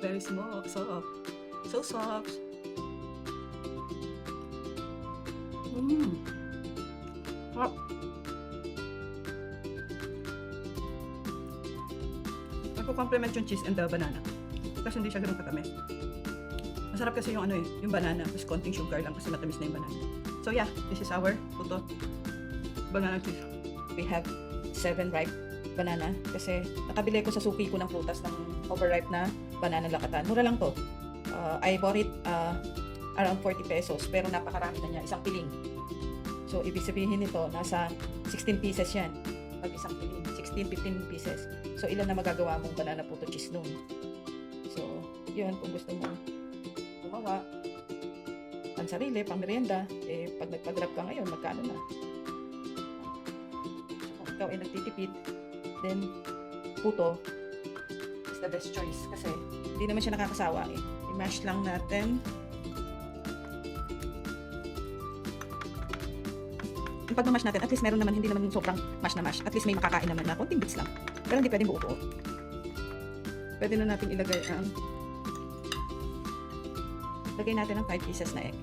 Very small, soft. So soft. Mmm. Sarap. Nagko-complement yung cheese and the banana. Kasi hindi siya ganun katamis. Masarap kasi yung ano eh, yung banana. Tapos konting sugar lang kasi matamis na yung banana. So yeah, this is our puto banana cheese. We have 7 ripe banana kasi nakabili ko sa suki ko ng prutas ng overripe na banana lakatan. Mura lang to. I bought it around 40 pesos pero napakarami na niya, isang piling. So ibig sabihin nito, nasa 16 pieces yan. Pag isang piling, 16-15 pieces. So ilan na magagawa mong banana puto cheese nun? So yun, kung gusto mo gumawa pang sarili, pang merienda, eh pag nagpa-grab ka ngayon, magkano na? Kung ikaw ay nagtitipid, then puto is the best choice kasi hindi naman siya nakakasawa eh. I-mash lang natin. Yung pag mash natin, at least meron naman, hindi naman sobrang mash na mash. At least may makakain naman na konting bits lang. Pero hindi pwedeng buo-buo. Pwede na natin ilagay ang lagay natin ang 5 pieces na egg.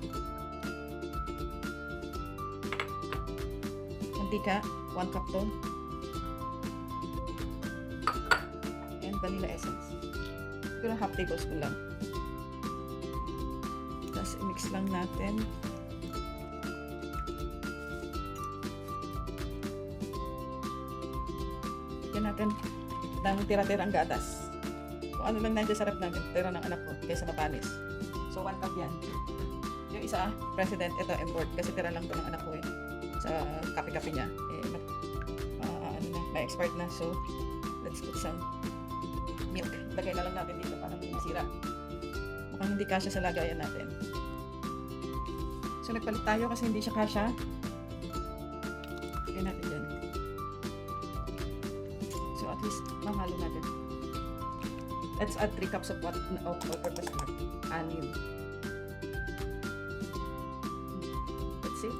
Mantika, 1 cup to. And vanilla essence. Siguro half tablespoon lang. Tapos i-mix lang natin. Lagyan natin ng tira-tira ang gatas. Kung ano lang nandiyan sa rep namin, tira ng anak ko kaysa mapanis. So 1 cup yan. Yung isa, president, ito import kasi tira lang to ng anak ko eh. Sa kape-kape niya. Ano na, may expert na. So let's put some milk. Lagay na lang natin dito para hindi masira. Mukhang hindi kasya sa lagayan natin. So nagpalit tayo kasi hindi siya kasya. Lagay natin dyan. So at least mahalo natin. Let's add 3 cups of all-purpose flour. 6. Let's see.